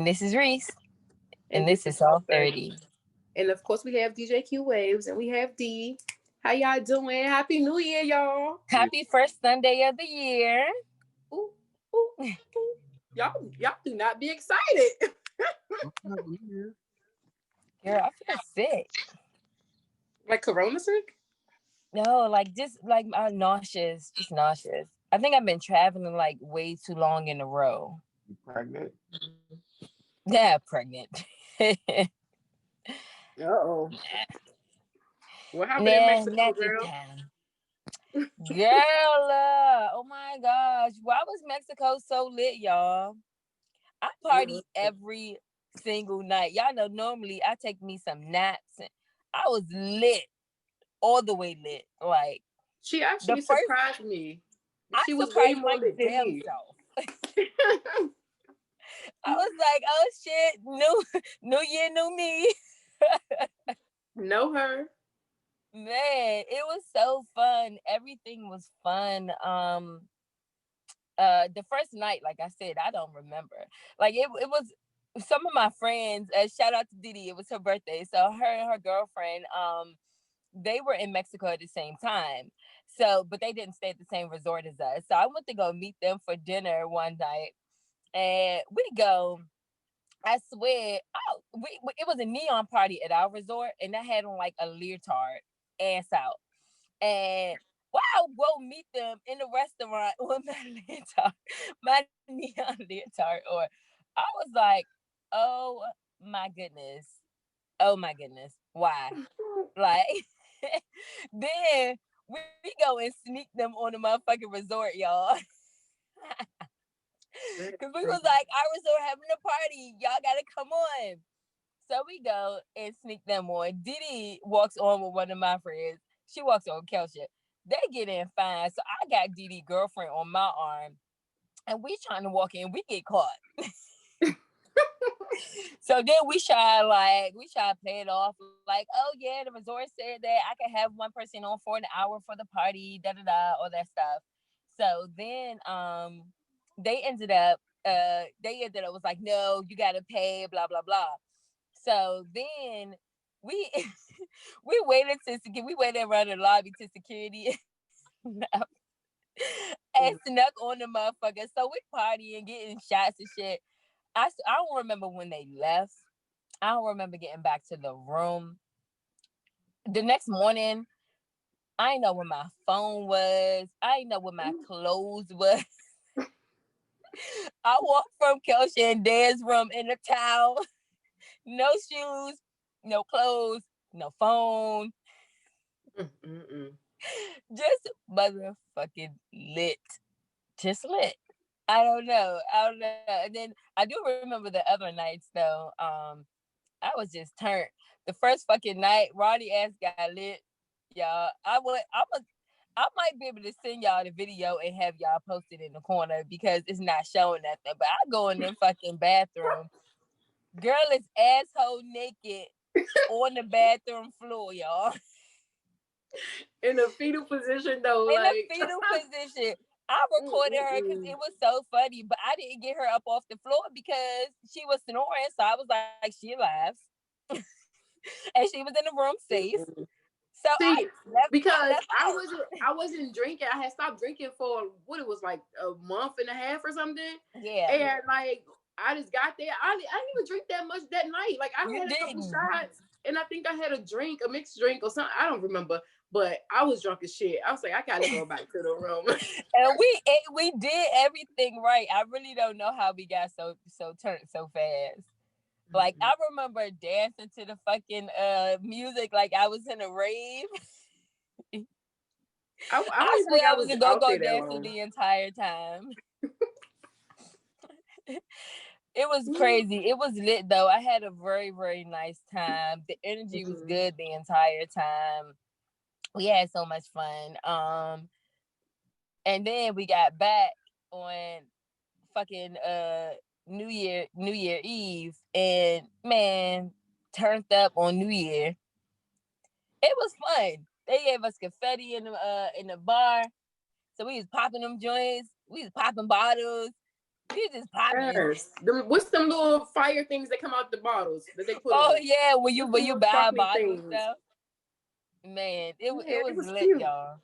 And this is Reese. And And this this is is Soft Soft 30. 30. And of course, we have DJ Q Waves and we have D. How y'all doing? Happy New Year, y'all. Happy first Sunday of the year. Ooh, ooh, ooh. Y'all do not be excited. Girl, I feel sick. Like Corona sick? No, like just like nauseous. Just nauseous. I think I've been traveling like way too long in a row. You pregnant? Yeah, pregnant. Uh-oh. What happened in Nah, Mexico, not this girl? time. Girl, oh my gosh. Why was Mexico so lit, y'all? I party every single night. Y'all know normally I take me some naps and I was lit, all the way lit. Like She the actually first surprised me. I She was way surprised more my lit than damn me. self. I was like, oh shit, new year, new me. Know her. Man, it was so fun. Everything was fun. The first night, like I said, I don't remember. Like it was some of my friends, shout out to Didi, it was her birthday. So her and her girlfriend, they were in Mexico at the same time. So, but they didn't stay at the same resort as us. So I went to go meet them for dinner one night. And we go, I swear, it was a neon party at our resort, and I had on like a leotard, ass out. And wow, I go meet them in the restaurant with my leotard, my neon leotard, or I was like, oh my goodness. Oh my goodness. Why? Like, then we go and sneak them on the motherfucking resort, y'all. Because we was like, our resort having a party. Y'all got to come on. So we go and sneak them on. Didi walks on with one of my friends. She walks on with Kelsha. They get in fine. So I got Didi girlfriend on my arm. And we trying to walk in. We get caught. So then we try to play it off like, oh yeah, the resort said that I can have one person on for an hour for the party, all that stuff. So then they ended up was like, no, you gotta pay, blah blah blah. So then we we waited around the lobby to security and snuck on the motherfucker. So we partying, getting shots and shit. I don't remember when they left. I don't remember getting back to the room. The next morning, I didn't know where my phone was. I didn't know where my clothes was. I walked from Kelsha and Dad's room in a towel, no shoes, no clothes, no phone. Just motherfucking lit. Just lit. I don't know. And then I do remember the other nights though. I was just turned. The first fucking night, Ronnie ass got lit. Y'all, I might be able to send y'all the video and have y'all posted in the corner because it's not showing nothing. But I go in them fucking bathroom. Girl is asshole naked on the bathroom floor, y'all. In a fetal position, though. In like... a fetal position. I recorded her because it was so funny, but I didn't get her up off the floor because she was snoring. So I was like, she alive. And she was in the room safe. So See, because I I wasn't drinking. I had stopped drinking for what it was like a month and a half or something. Yeah. And like I just got there. I didn't even drink that much that night. Like I had a couple shots and I think I had a mixed drink or something. I don't remember. But I was drunk as shit. I was like, I gotta go back to the room. And we did everything right. I really don't know how we got so turned so fast. Like I remember dancing to the fucking music like I was in a rave. I swear I was a go-go dancer the entire time. It was crazy. It was lit though. I had a very, very nice time. The energy was good the entire time. We had so much fun. And then we got back on fucking New Year Eve, and man, turned up on New Year. It was fun. They gave us confetti in the bar, so we was popping them joints. We was popping bottles. You just popping. Yes. What's them little fire things that come out the bottles that they put Oh on? yeah, when you What's when them you little buy a sparkly bottle and things? stuff, man, it Yeah, was it was lit, cute. y'all.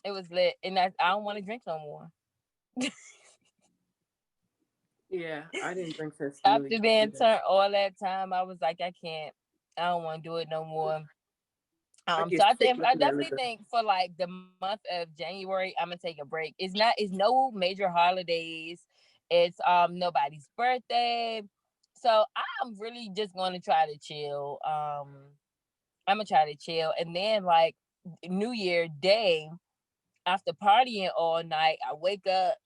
It was lit, and I don't want to drink no more. Yeah, I didn't drink since the New After Year being either. turned all that time, I was like, I can't. I don't want to do it no more. I So get sick I looking at definitely liquor. think for like the month of January, I'm gonna take a break. It's no major holidays. It's nobody's birthday. So I'm really just gonna try to chill. I'm gonna try to chill. And then like New Year Day, after partying all night, I wake up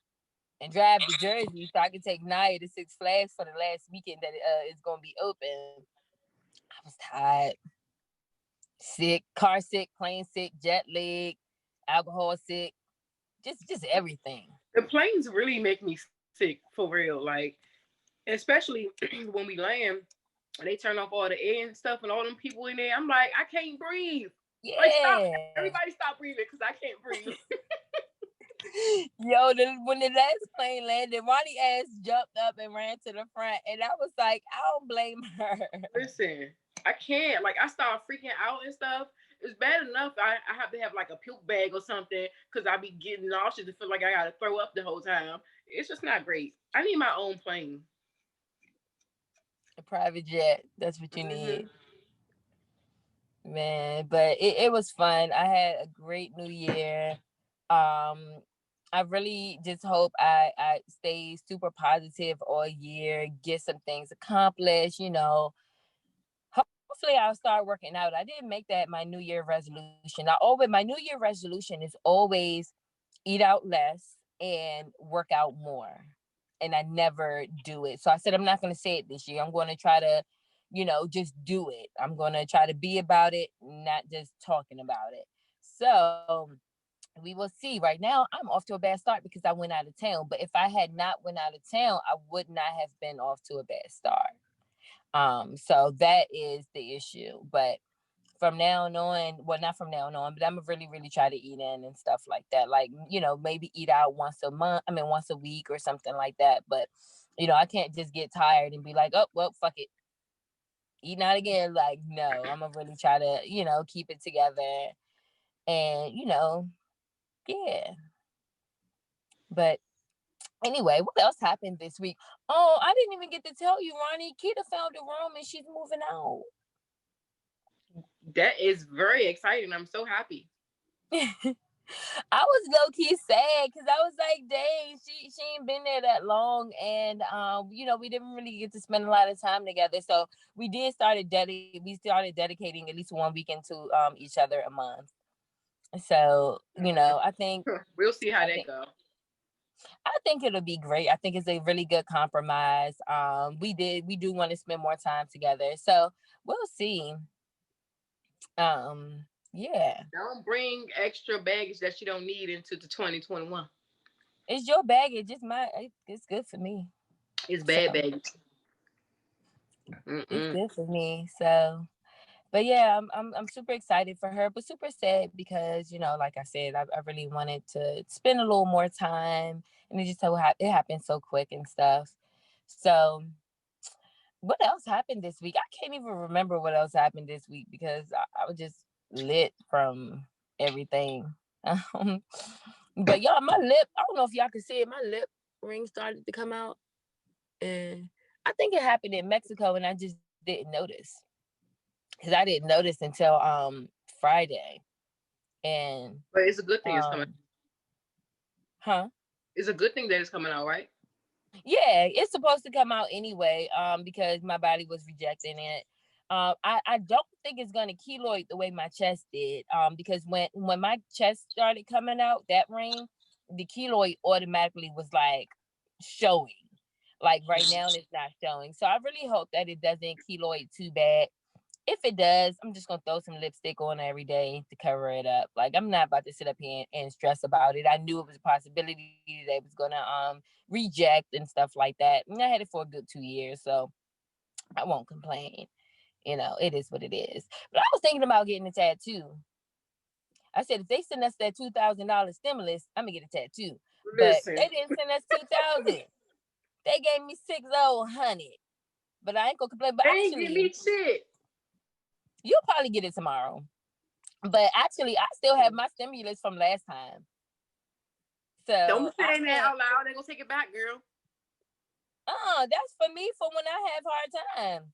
and drive to Jersey so I can take Naya to Six Flags for the last weekend that is gonna be open. I was tired, sick, car sick, plane sick, jet lag, alcohol sick, just everything. The planes really make me sick for real. Like, especially when we land, they turn off all the air and stuff, and all them people in there. I'm like, I can't breathe. Like, stop! Yeah. Everybody, stop breathing because I can't breathe. Yo, when the last plane landed, Ronnie ass jumped up and ran to the front, and I was like, I don't blame her. Listen, I can't. Like, I start freaking out and stuff. It's bad enough I have to have like a puke bag or something because I be getting nauseous and feel like I gotta throw up the whole time. It's just not great. I need my own plane. A private jet, that's what you Mm-hmm. need, man. But it was fun. I had a great New Year. I really just hope I stay super positive all year, get some things accomplished, hopefully I'll start working out. I didn't make that my New Year resolution. My New Year resolution is always eat out less and work out more. And I never do it. So I said I'm not gonna say it this year. I'm gonna try to, just do it. I'm gonna try to be about it, not just talking about it. So we will see. Right now, I'm off to a bad start because I went out of town. But if I had not went out of town, I would not have been off to a bad start. So that is the issue. But from now on, well, not from now on, but I'm gonna really, really try to eat in and stuff like that. Like, maybe eat out once a month. I mean, once a week or something like that. But, I can't just get tired and be like, oh, well, fuck it. Eat out again. Like, no, I'm gonna really try to, keep it together. And, yeah. But anyway, what else happened this week? Oh, I didn't even get to tell you, Ronnie. Kita found a room and she's moving out. That is very exciting. I'm so happy. I was low key sad because I was like, dang, she ain't been there that long, and we didn't really get to spend a lot of time together. So we started dedicating at least one weekend to each other a month. So We'll see how I that think go. I think it'll be great. I think it's a really good compromise. We do want to spend more time together, so we'll see. Yeah. Don't bring extra baggage that you don't need into the 2021. It's your baggage. It's good for me. It's bad So baggage. it's Mm-mm. good for me. So, but yeah, I'm super excited for her, but super sad because like I said, I really wanted to spend a little more time, and it just it happened so quick and stuff. So, what else happened this week? I can't even remember what else happened this week because I was just lit from everything. Um, but y'all, my lip, I don't know if y'all can see it. My lip ring started to come out. And I think it happened in Mexico and I just didn't notice. Because I didn't notice until Friday. And But it's a good thing it's coming. um huh? It's a good thing that it's coming out, right? Yeah, it's supposed to come out anyway, because my body was rejecting it. I don't think it's gonna keloid the way my chest did. Because when my chest started coming out, that ring, the keloid automatically was like showing. Like right now, it's not showing. So I really hope that it doesn't keloid too bad. If it does, I'm just gonna throw some lipstick on every day to cover it up. Like I'm not about to sit up here and stress about it. I knew it was a possibility that it was gonna reject and stuff like that. And I had it for a good 2 years, so I won't complain. It is what it is. But I was thinking about getting a tattoo. I said if they send us that $2,000 stimulus, I'm gonna get a tattoo. But Listen, they didn't send us 2,000. They gave me 600. But I ain't gonna complain. But they ain't give actually, me shit. you'll probably get it tomorrow. But actually, I still have my stimulus from last time. So Don't be I saying that can't. out loud. They gonna take it back, girl. That's for me for when I have hard times.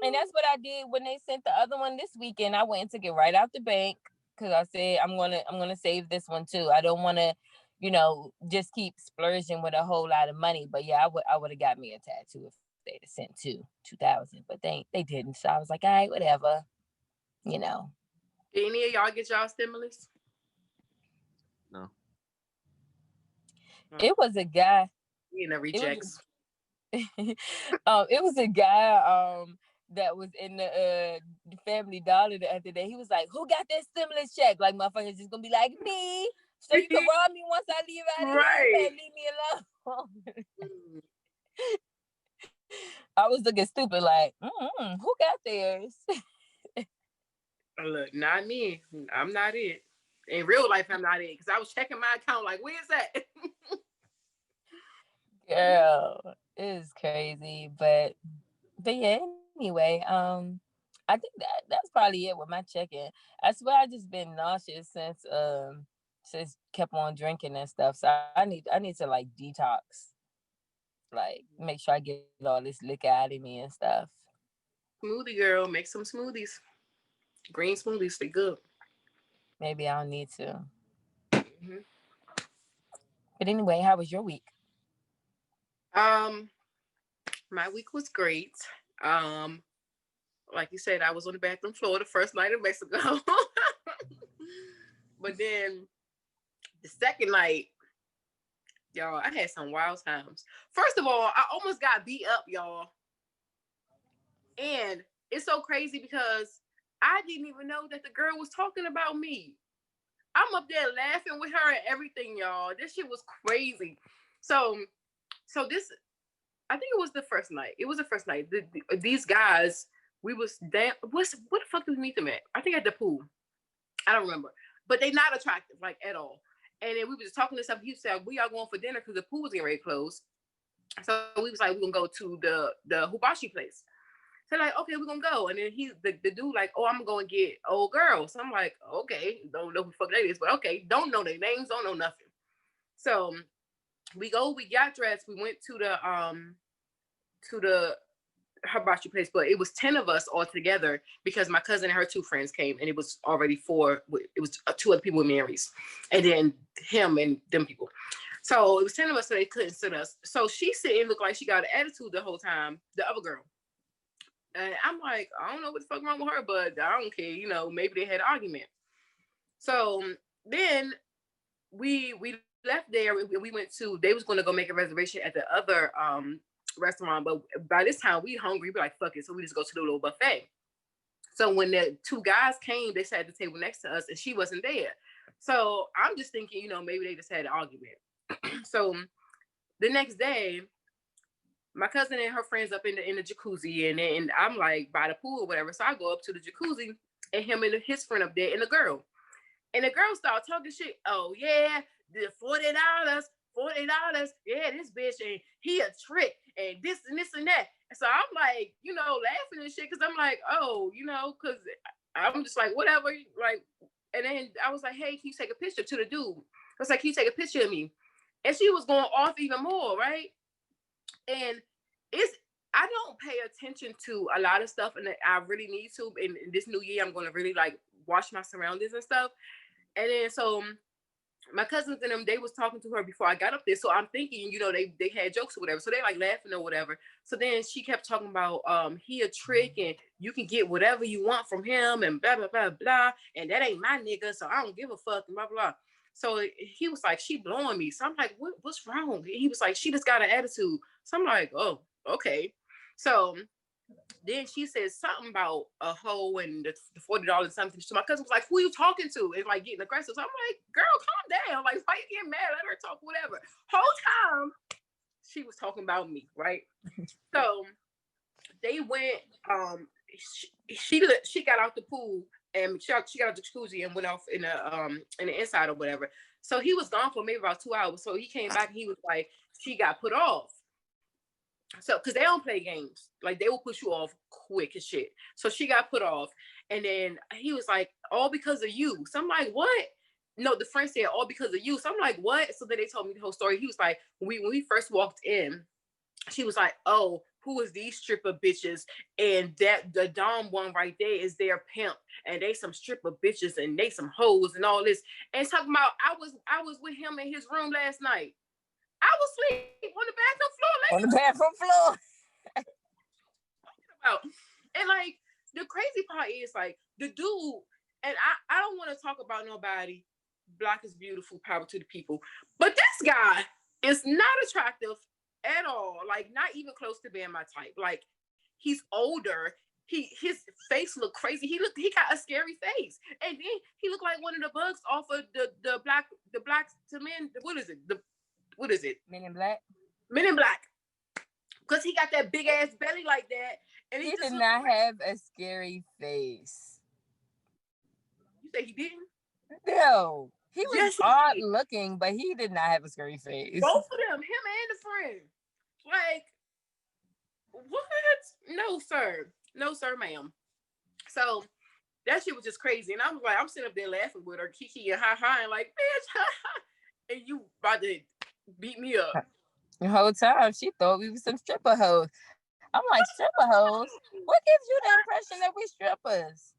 And that's what I did when they sent the other one this weekend. I went and took it right out the bank because I said I'm gonna save this one too. I don't want to, just keep splurging with a whole lot of money. But yeah, I would have got me a tattoo if they'd have sent 2,000. But they didn't. So I was like, all right, whatever. You know. Did any of y'all get y'all stimulus? No. It was a guy. You know, rejects. It was a guy that was in the Family Dollar the other day. He was like, "Who got that stimulus check?" Like motherfuckers just gonna be like, "Me." So you can rob me once I leave out of here. You can't leave me alone. I was looking stupid, like, who got theirs? Look, not me. I'm not it. In real life, I'm not it. Because I was checking my account, like, where's that? Girl, it is crazy, but yeah. Anyway, I think that's probably it with my check-in. I swear I just been nauseous since kept on drinking and stuff. So I need to like detox, like make sure I get all this liquor out of me and stuff. Smoothie girl, make some smoothies. Green smoothies, they good. Maybe I'll need to. Mm-hmm. But anyway, how was your week? My week was great. Like you said, I was on the bathroom floor the first night in Mexico. But then the second night, y'all, I had some wild times. First of all, I almost got beat up, y'all. And it's so crazy because I didn't even know that the girl was talking about me. I'm up there laughing with her and everything, y'all. This shit was crazy. So this, I think it was the first night. It was the first night. These guys, we was damn. What the fuck did we meet them at? I think at the pool. I don't remember. But they not attractive, like at all. And then we was just talking to something. He said, we are going for dinner because the pool was getting ready to close. So we was like, we're gonna go to the hibachi place. So like, okay, we're gonna go. And then the dude like, oh, I'm gonna go and get old girl. So I'm like, okay, don't know who the fuck that is, but okay, don't know their names, don't know nothing. So we got dressed, we went to the hibachi place, but it was 10 of us all together because my cousin and her 2 friends came, and it was already 4. It was 2 other people with Mary's, and then him and them people. So it was 10 of us, so they couldn't sit us. So she sitting, looked like she got an attitude the whole time, the other girl. And I'm like, I don't know what the fuck wrong with her, but I don't care. Maybe they had an argument. So then we left there. We went to, they was going to go make a reservation at the other restaurant, but by this time we hungry. We be like, fuck it. So we just go to the little buffet. So when the 2 guys came, they sat at the table next to us, and she wasn't there. So I'm just thinking, maybe they just had an argument. So the next day, my cousin and her friends up in the jacuzzi, and I'm like by the pool or whatever. So I go up to the jacuzzi, and him and his friend up there, and the girl start talking shit. Oh yeah, the $40, yeah, this bitch, and he a trick, and this and this and that. So I'm like, laughing and shit, because I'm like, oh, because I'm just like, whatever, like. And then I was like, hey, can you take a picture to the dude? I was like, can you take a picture of me? And she was going off even more, right? And I don't pay attention to a lot of stuff, and I really need to. In this new year, I'm going to really like watch my surroundings and stuff. And then so my cousins and them, they was talking to her before I got up there. So I'm thinking, they had jokes or whatever. So they like laughing or whatever. So then she kept talking about he a trick, and you can get whatever you want from him, and blah blah blah blah. And that ain't my nigga, so I don't give a fuck, and blah blah. So he was like, she blowing me. So I'm like, what's wrong? And he was like, she just got an attitude. So I'm like, oh, okay. So then she said something about a hoe and the $40 and something. So my cousin was like, who are you talking to? And like getting aggressive. So I'm like, girl, calm down. Like, why you getting mad? Let her talk, whatever. Whole time she was talking about me, right? So they went, she got out the pool, and she got out the jacuzzi and went off in the inside or whatever. So he was gone for maybe about 2 hours. So he came back and he was like, she got put off. So because they don't play games, like they will push you off quick as shit. So she got put off, and then he was like, all because of you. So I'm like, what? No, the friend said all because of you. So I'm like, what? So then they told me the whole story. He was like, when we first walked in, she was like, oh, who is these stripper bitches? And that the Dom one right there is their pimp, and they some stripper bitches and they some hoes and all this. And talking about I was with him in his room last night. I was asleep on the bathroom floor. Like, on the bathroom floor. about. And like the crazy part is like the dude, and I don't want to talk about nobody. Black is beautiful, power to the people. But this guy is not attractive at all. Like not even close to being my type. Like he's older. His face looked crazy. He got a scary face. And then he looked like one of the bugs off of the black to men. What is it? Men in Black. Men in Black. Because he got that big ass belly like that. And he did not have a scary face. You say he didn't? No. He was odd looking, but he did not have a scary face. Both of them, him and the friend. Like, what? No, sir. No, sir, ma'am. So that shit was just crazy. And I was like, I'm sitting up there laughing with her, Kiki and ha, and like, bitch, and you about to beat me up. The whole time she thought we were some stripper hoes. I'm like, stripper hoes? What gives you the impression that we strippers?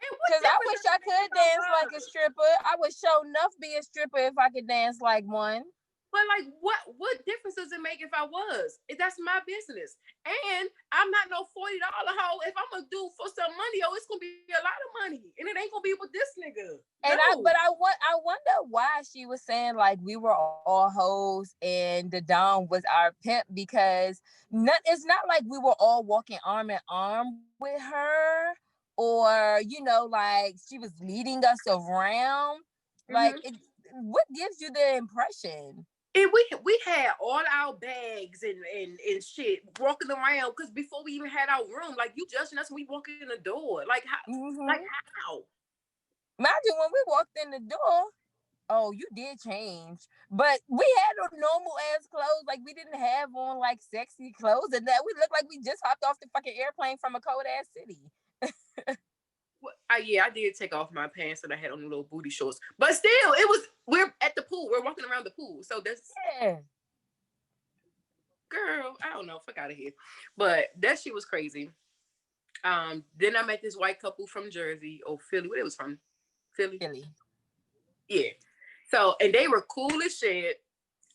Because I wish I could dance like a stripper. I would show enough be a stripper if I could dance like one. But like, what difference does it make if I was? That's my business. And I'm not no $40 hoe. If I'm gonna do for some money, it's gonna be a lot of money, and it ain't gonna be with this nigga. And I wonder why she was saying like we were all hoes and the Dom was our pimp, because it's not like we were all walking arm in arm with her, or like she was leading us around. Mm-hmm. Like, what gives you the impression? And we had all our bags and shit walking around, because before we even had our room, like you judging us when we walk in the door. Like how? Mm-hmm. Like how? Imagine when we walked in the door. Oh, you did change, but we had on normal ass clothes. Like we didn't have on like sexy clothes, and that we looked like we just hopped off the fucking airplane from a cold ass city. Well, I did take off my pants and I had on the little booty shorts, but still, we're at the pool. We're walking around the pool, so that's girl. I don't know. Fuck out of here. But that shit was crazy. Then I met this white couple from Jersey or Philly. Where it was from? Philly. Yeah. So, and they were cool as shit.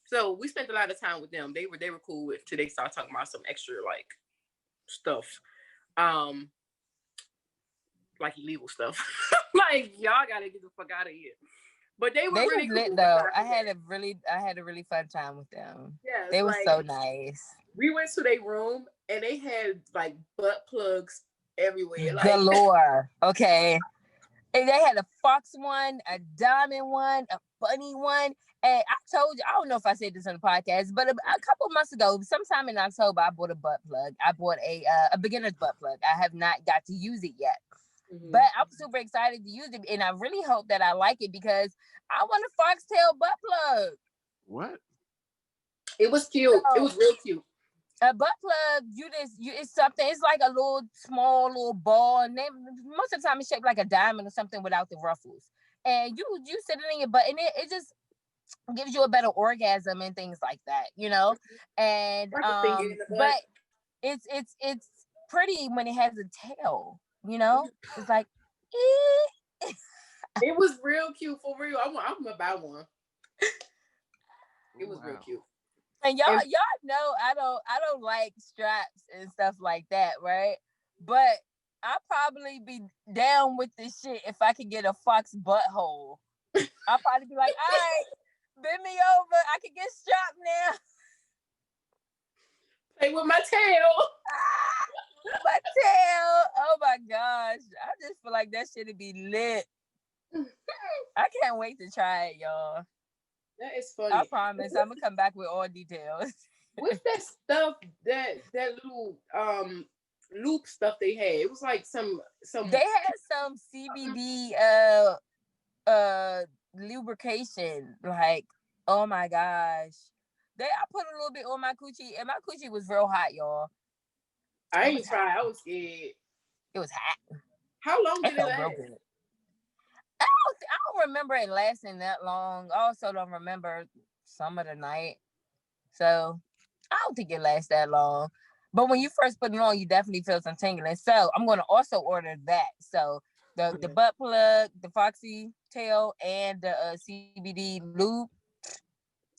So we spent a lot of time with them. They were cool till they started talking about some extra like stuff. Like illegal stuff. Like y'all gotta get the fuck out of here. But they were really lit cool though. I had a really fun time with them. Yeah, they were so nice. We went to their room and they had like butt plugs everywhere. Like galore. Okay. And they had a fox one, a diamond one, a bunny one. And I told you, I don't know if I said this on the podcast, but a couple months ago, sometime in October, I bought a butt plug. I bought a beginner's butt plug. I have not got to use it yet. Mm-hmm. But I'm super excited to use it, and I really hope that I like it, because I want a foxtail butt plug. What? It was cute. So, it was real cute. A butt plug, it's something. It's like a small little ball, and most of the time it's shaped like a diamond or something without the ruffles. And you sit it in your butt, and it just gives you a better orgasm and things like that, And but it's pretty when it has a tail. It's like, it was real cute for real. I'm gonna buy one. It was real cute. And y'all know I don't like straps and stuff like that, right? But I'll probably be down with this shit if I could get a fox butthole. I'll probably be like, all right, bend me over. I can get strapped now. Play with my tail. My tail. Oh my gosh. I just feel like that shit would be lit. I can't wait to try it, y'all. That is funny. I promise I'm gonna come back with all details. What's that stuff that little loop stuff they had. It was like some. They had some CBD lubrication. Like, oh my gosh. I put a little bit on my coochie, and my coochie was real hot, y'all. I ain't tried. I was scared. It was hot. How long did it last? Real good. I don't remember it lasting that long. I also don't remember some of the night. So I don't think it lasts that long. But when you first put it on, you definitely feel some tingling. So I'm going to also order that. So the butt plug, the Foxy tail, and the CBD lube,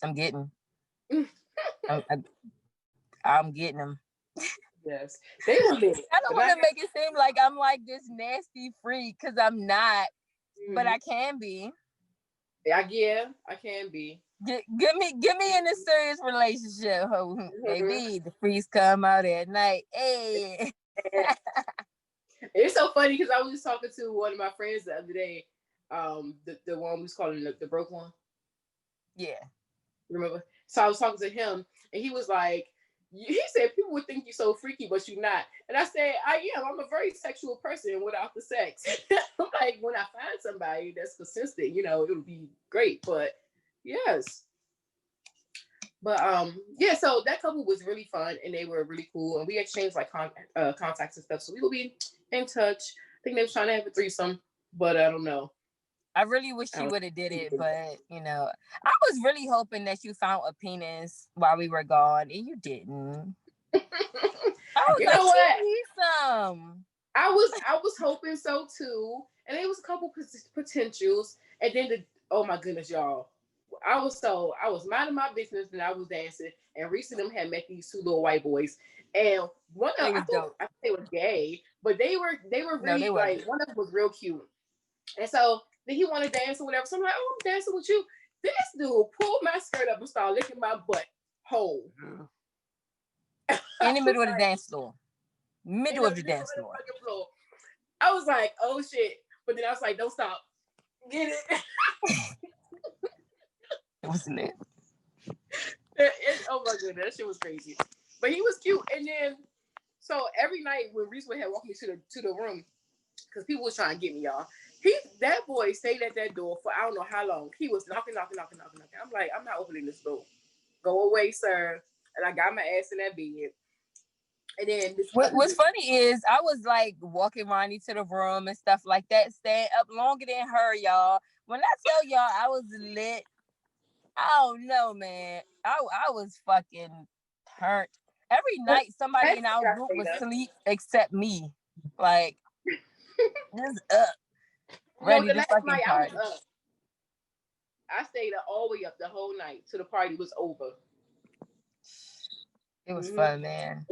I'm getting. I'm getting them. Yes, they were lit. I don't want to make it seem like I'm like this nasty freak, because I'm not, but I can be. Yeah, I can be. Get me in a serious relationship, baby. The freaks come out at night. Hey. It's so funny because I was just talking to one of my friends the other day. The one we was calling the broke one. Yeah. Remember? So I was talking to him, and he was like, he said people would think you're so freaky, but you're not. And I said, I am. I'm a very sexual person without the sex. I'm like, when I find somebody that's consistent, it'll be great. But yes. But yeah, so that couple was really fun, and they were really cool, and we exchanged like contacts and stuff. So we will be in touch. I think they were trying to have a threesome, but I don't know. I really wish you would have did it, but I was really hoping that you found a penis while we were gone, and you didn't. I was you know what? You need some. I was hoping so too, and there was a couple potentials, and then oh my goodness, y'all. I was minding my business and I was dancing, and Reese and them had met these two little white boys, and one of them, I thought they were gay, but they were really like, one of them was real cute, and so then he wanted to dance or whatever. So I'm like, oh, I'm dancing with you. This dude pulled my skirt up and started licking my butt hole in the middle of the dance floor. Middle of the dance floor. I was like, oh shit, but then I was like, don't stop, get it. Wasn't it? Oh my goodness, that shit was crazy. But he was cute. And then, so every night when Reese would have walked me to the room, because people was trying to get me, y'all. That boy stayed at that door for I don't know how long. He was knocking. I'm like, I'm not opening this door. Go away, sir. And I got my ass in that bed. And then what's funny is I was like walking Ronnie to the room and stuff like that, staying up longer than her, y'all. When I tell y'all I was lit, I don't know, man. I was fucking hurt. Every night somebody in our group was asleep except me. Like, just up. Ready to fucking party. I stayed up all the way up the whole night till the party was over. It was fun, man.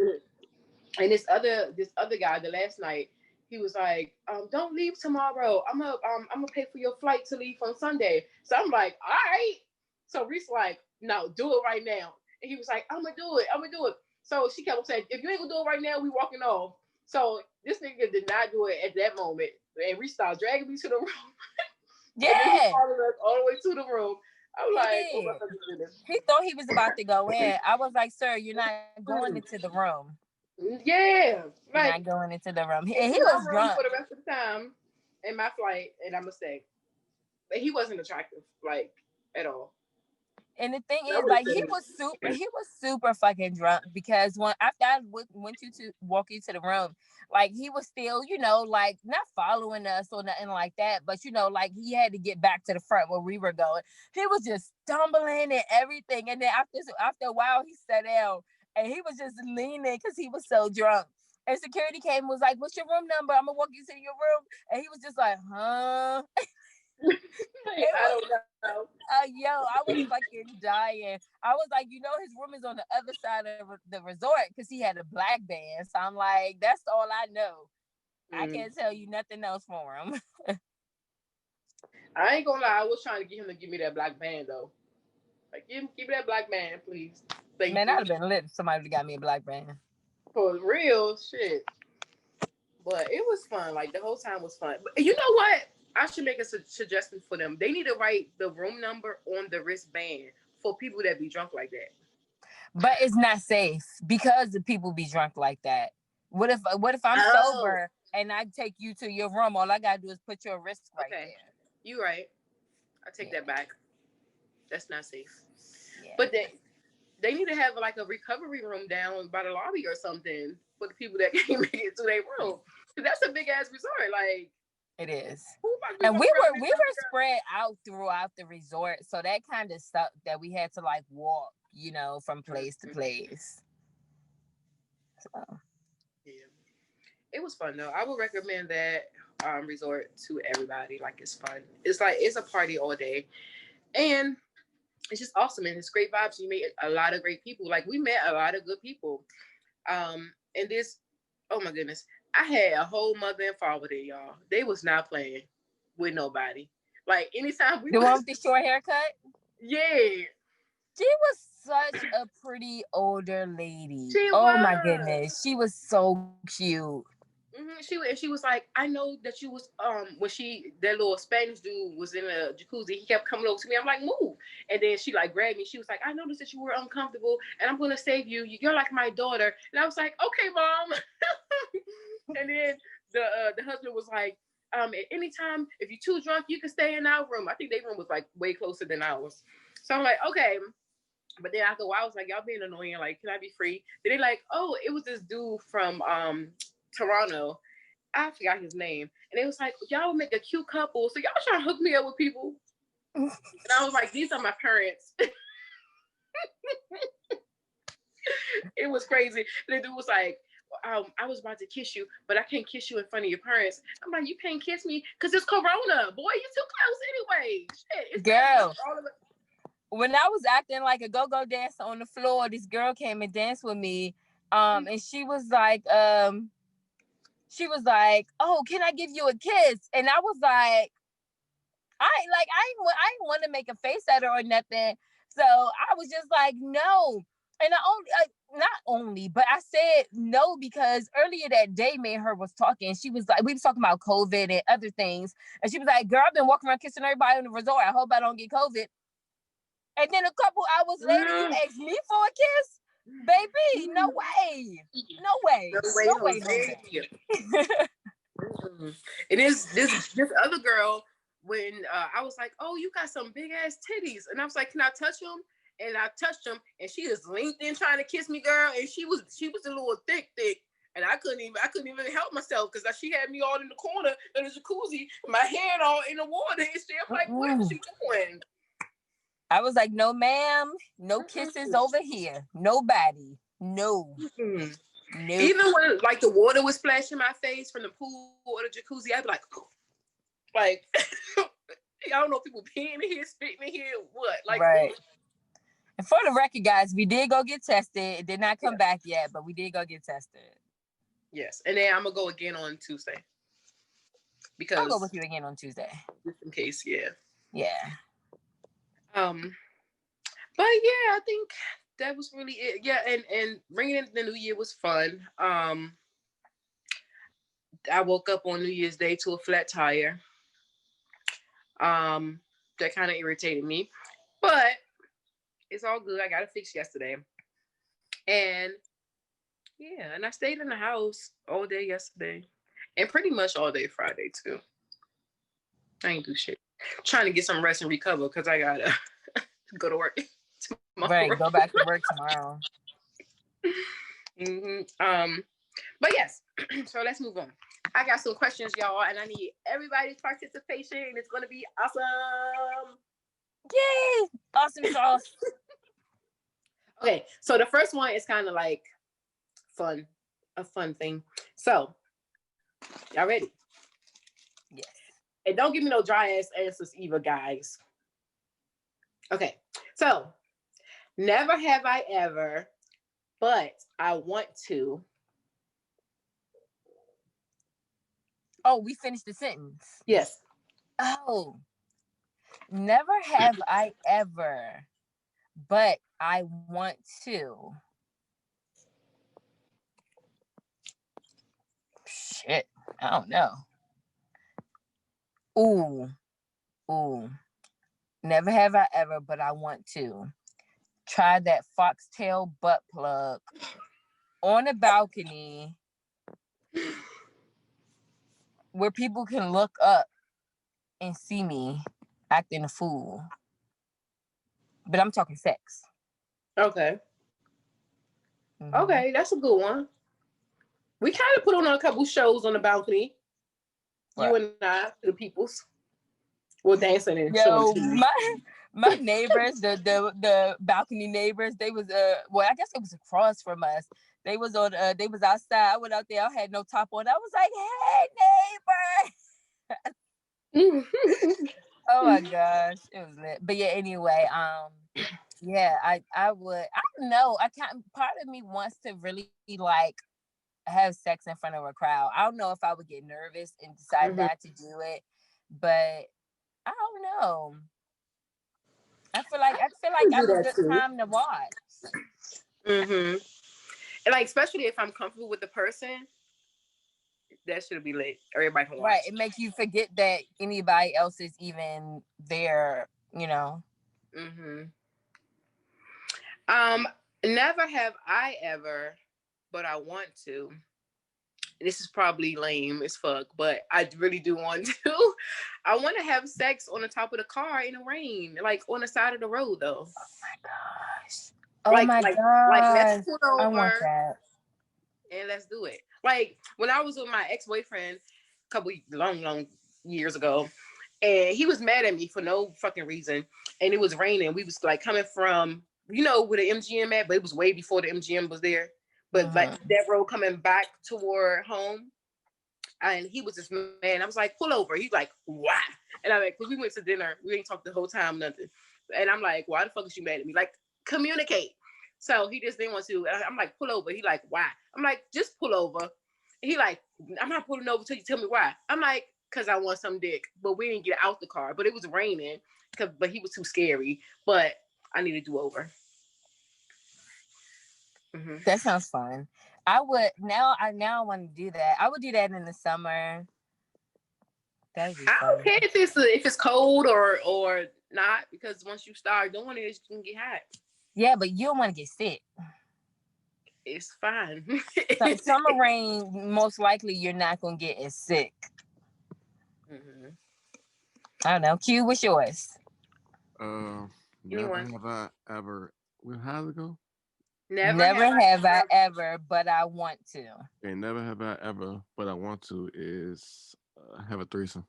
And this other guy, the last night, he was like, don't leave tomorrow. I'm gonna pay for your flight to leave on Sunday. So I'm like, all right. So Reese like, no, do it right now. And he was like, I'm gonna do it. So she kept saying, if you ain't gonna do it right now, we walking off. So this nigga did not do it at that moment. And Reese started dragging me to the room. Yeah. And then he followed us all the way to the room. I'm like, oh my goodness. He thought he was about to go in. I was like, sir, you're not going into the room. Yeah. You're not going into the room. He was drunk for the rest of the time in my flight, and I'm gonna stay. But he wasn't attractive, like, at all. And the thing is, like, he was super fucking drunk, because after I went to walk you to the room, like, he was still, like, not following us or nothing like that, but like, he had to get back to the front where we were going. He was just stumbling and everything, and then after a while, he sat down and he was just leaning because he was so drunk. And security came and was like, "What's your room number? I'm gonna walk you to your room." And he was just like, "Huh?" I don't know. Yo, I was fucking dying. I was like, his room is on the other side of the resort because he had a black band. So I'm like, that's all I know. I can't tell you nothing else for him. I ain't gonna lie, I was trying to get him to give me that black band though. Like, give me that black band, please. Thank you. I'd have been lit if somebody got me a black band. For real shit. But it was fun. Like, the whole time was fun. But you know what? I should make a suggestion for them. They need to write the room number on the wristband for people that be drunk like that. But it's not safe because the people be drunk like that. What if I'm Oh, sober and I take you to your room? All I gotta do is put your wrist right okay. there. You right. I take Yeah. that back. That's not safe. Yeah. But they need to have like a recovery room down by the lobby or something for the people that can't make it to their room. Cause that's a big ass resort. Like It is. who about to be And fucking around we this were spread out throughout the resort, so that kind of sucked that we had to like walk, from place to place. So Yeah. It was fun though. I would recommend that resort to everybody. Like it's fun. It's a party all day. And it's just awesome and it's great vibes. You meet a lot of great people. Like we met a lot of good people. And this, oh my goodness, I had a whole mother and father there, y'all. They was not playing with nobody. Like anytime we the one with the short haircut? yeah. She was such a pretty older lady. She Oh my was. goodness. She was so cute. She was like, I know that you was when that little Spanish dude was in a jacuzzi. He kept coming over to me. I'm like, move, and then she like grabbed me. She was like, I noticed that you were uncomfortable, and I'm gonna save you. You're like my daughter, and I was like, okay, mom. And then the husband was like, at any time if you're too drunk, you can stay in our room. I think their room was like way closer than ours. So I'm like, okay. But then after a while, I was like, y'all being annoying. Like, can I be free? Then they like, oh, it was this dude from Toronto. I forgot his name. And it was like, y'all would make a cute couple. So y'all trying to hook me up with people. And I was like, these are my parents. It was crazy. And the dude was like, I was about to kiss you, but I can't kiss you in front of your parents. I'm like, you can't kiss me because it's Corona. Boy, you too close anyway. Shit. It's Girl. When I was acting like a go-go dancer on the floor, this girl came and danced with me. And she was like, oh, can I give you a kiss? And I was like, I didn't want to make a face at her or nothing. So I was just like, no. And not only, but I said no because earlier that day, me and her was talking. She was like, we was talking about COVID and other things. And she was like, girl, I've been walking around kissing everybody in the resort. I hope I don't get COVID. And then a couple hours later, you asked me for a kiss? Baby, no way. No way. No way, It is this other girl when I was like, oh, you got some big ass titties. And I was like, can I touch them? And I touched them and she just leaned in trying to kiss me, girl. And she was a little thick. And I couldn't even help myself because she had me all in the corner in the jacuzzi, my hand all in the water and shit. I'm like, what is she doing? I was like, no, ma'am, no kisses over here. Nobody. No. Nope. Even when like the water was splashing my face from the pool or the jacuzzi, I'd be like, oh. Like, I don't know if people peeing in here, spitting in here, what? Like, right. And for the record, guys, we did go get tested. It did not come back yet, but we did go get tested. Yes. And then I'm going to go again on Tuesday. Because I'll go with you again on Tuesday. Just in case, yeah. Yeah. But yeah, I think that was really it. Yeah, and ringing in the new year was fun. I woke up on New Year's Day to a flat tire. That kind of irritated me, but it's all good. I got it fixed yesterday, and yeah, and I stayed in the house all day yesterday, and pretty much all day Friday too. I ain't do shit. I'm trying to get some rest and recover because I gotta go to work tomorrow. Right, go back to work tomorrow. But yes, so let's move on. I got some questions, y'all, and I need everybody's participation. It's gonna be awesome. Yay! Awesome sauce. Okay, so the first one is kind of like a fun thing. So, y'all ready? Yes. And don't give me no dry ass answers either, guys. Okay, so never have I ever, but I want to. Oh, we finished the sentence. Yes. Oh, never have I ever, but I want to. Shit, I don't know. Ooh. Never have I ever, but I want to. Try that foxtail butt plug on a balcony where people can look up and see me acting a fool. But I'm talking sex. Okay. Mm-hmm. Okay, that's a good one. We kind of put on a couple shows on the balcony. Right. You and I, the peoples. Well, dancing and Yo, showing. my neighbors, the balcony neighbors, they was well, I guess it was across from us. They was outside. I went out there. I had no top on. I was like, "Hey, neighbor." Oh my gosh, it was lit. But yeah, anyway, yeah, I would. I don't know. I can't. Part of me wants to really like have sex in front of a crowd. I don't know if I would get nervous and decide not to do it, but I don't know. I feel like do I'm a that good too. time to watch. And like, especially if I'm comfortable with the person, that should be lit. Everybody can watch. Right. It makes you forget that anybody else is even there, you know. Never have I ever, but I want to. This is probably lame as fuck, but I really do want to. I want to have sex on the top of the car in the rain, like on the side of the road, though. Oh my gosh. Like let's pull over. I want that. And let's do it. Like when I was with my ex-boyfriend a couple long years ago, and he was mad at me for no fucking reason, and it was raining. We was like coming from, you know, where the MGM at, but it was way before the MGM was there. But like that road coming back toward home, and he was just mad. I was like, pull over. He's like, why? And I'm like, because we went to dinner, we ain't talked the whole time, nothing. And I'm like, why the fuck is you mad at me? Like, communicate. So he just didn't want to. I'm like, pull over. He like, why? I'm like, just pull over. He like, I'm not pulling over till you tell me why. I'm like, because I want some dick. But we didn't get out the car. But it was raining. But he was too scary. But I need to do over. That sounds fun. I would I want to do that. I would do that in the summer. That'd be fun. I don't care if it's cold or not, because once you start doing it, you can get hot. Yeah, but you don't want to get sick. It's fine. Summer rain, most likely you're not gonna get as sick. I don't know. Q, what's yours? Never have I ever. How does it go? Never have I ever, but I want to. Okay, never have I ever, but I want to is have a threesome.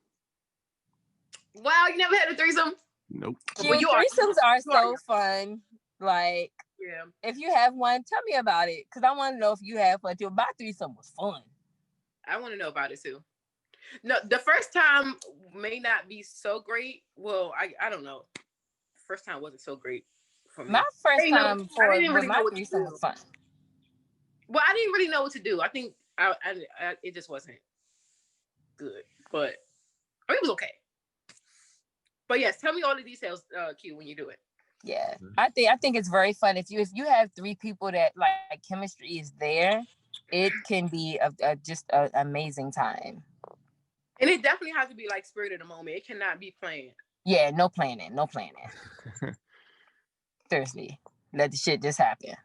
Wow, you never had a threesome? Nope. Q, threesomes are so fun. Like, yeah. If you have one, tell me about it, because I want to know if you have fun too. My threesome was fun. I want to know about it too. No, the first time may not be so great. Well, I don't know. First time wasn't so great for me. My first time with my threesome was fun. Well, I didn't really know what to do. I think I it just wasn't good, but it was okay. But yes, tell me all the details, Q, when you do it. Yeah, I think it's very fun. If you have three people that like chemistry is there, it can be just an amazing time. And it definitely has to be like spirit of the moment. It cannot be planned. Yeah, no planning. Seriously, let the shit just happen.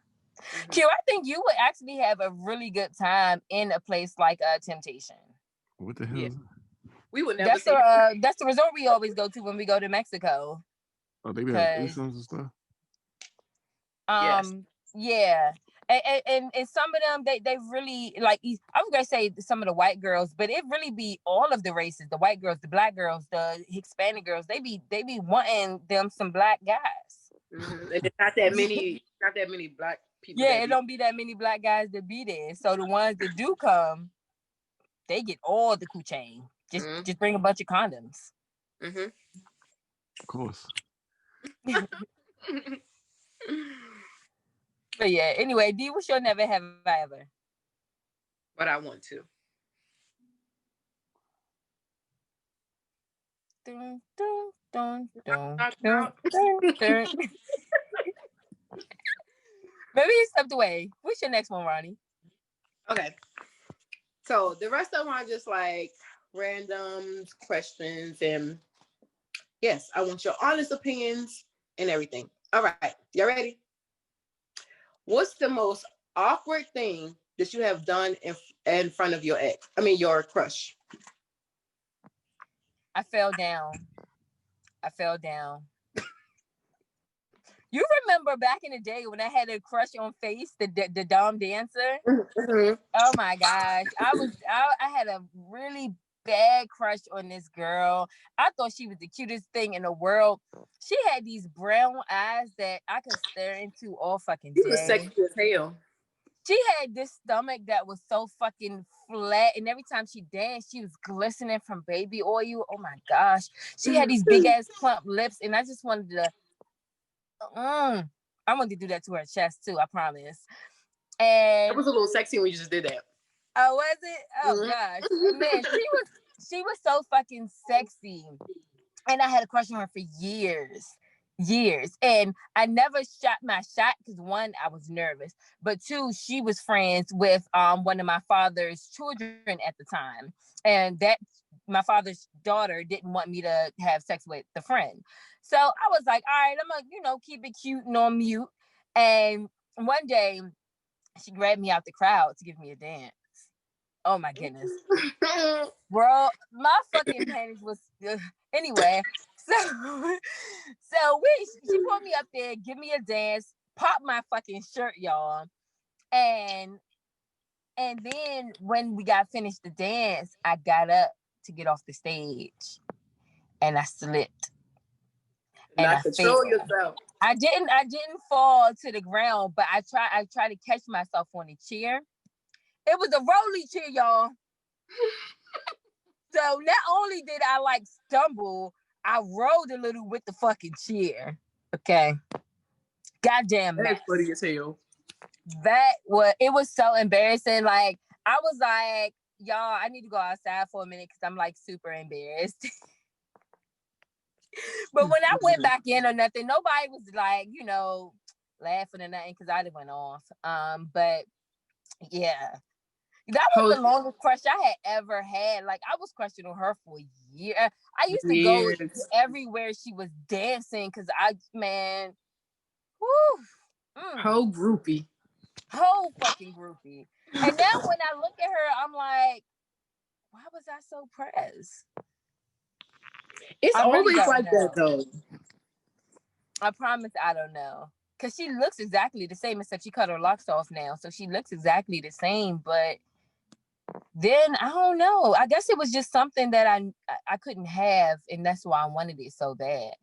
Q, I think you would actually have a really good time in a place like Temptation. What the hell? Yeah. We would never. That's the resort we always go to when we go to Mexico. Oh, they be having threesomes and stuff. Yes. Yeah. And some of them they really like. I was gonna say some of the white girls, but it really be all of the races: the white girls, the black girls, the Hispanic girls. They be wanting them some black guys. And it's not that many black people. Yeah, it don't be that many black guys that be there. So the ones that do come, they get all the chain. Just bring a bunch of condoms. Of course. But yeah, anyway, D, what's your never have I ever? But I want to. Dun, dun, dun, dun, dun, dun, dun. Maybe he stepped away. What's your next one, Ronnie? Okay. So the rest of them are just like random questions, and yes, I want your honest opinions and everything. All right, y'all ready? What's the most awkward thing that you have done in front of your ex? I mean, your crush. I fell down. I fell down. You remember back in the day when I had a crush on Face, the dumb dancer? Mm-hmm. Oh my gosh. I had a really bad crush on this girl. I thought she was the cutest thing in the world. She had these brown eyes that I could stare into all fucking You was day. sexy as hell. She had this stomach that was so fucking flat, and every time she danced, she was glistening from baby oil. Oh my gosh. She had these big ass plump lips, and I just wanted to I wanted to do that to her chest too, I promise. It And was a little sexy when you just did that. oh, was it? Oh gosh. Man, Mm-hmm. she was so fucking sexy. And I had a crush on her for years. Years. And I never shot my shot because one, I was nervous. But two, she was friends with one of my father's children at the time. And that my father's daughter didn't want me to have sex with the friend. So I was like, all right, I'm gonna, keep it cute and on mute. And one day she grabbed me out the crowd to give me a dance. Oh my goodness. Bro, my fucking panties was anyway. So she pulled me up there, give me a dance, pop my fucking shirt, y'all. And then when we got finished the dance, I got up to get off the stage and I slipped and Not I fell. control yourself. I didn't fall to the ground, but I tried to catch myself on a chair. It was a rolly chair, y'all. So not only did I like stumble, I rolled a little with the fucking chair. Okay. Goddamn mess. That's funny as hell. It was so embarrassing. Like, I was like, y'all, I need to go outside for a minute because I'm like super embarrassed. But when I went back in or nothing, nobody was like, laughing or nothing because I went off. But yeah. That was the longest crush I had ever had. Like, I was crushing on her for a year. I used to go everywhere she was dancing because Whole groupie. Whole fucking groupie. And now when I look at her, I'm like, why was I so pressed? It's always like that, though. I promise I don't know. Because she looks exactly the same, except she cut her locks off now. So she looks exactly the same, but then I don't know. I guess it was just something that I couldn't have, and that's why I wanted it so bad.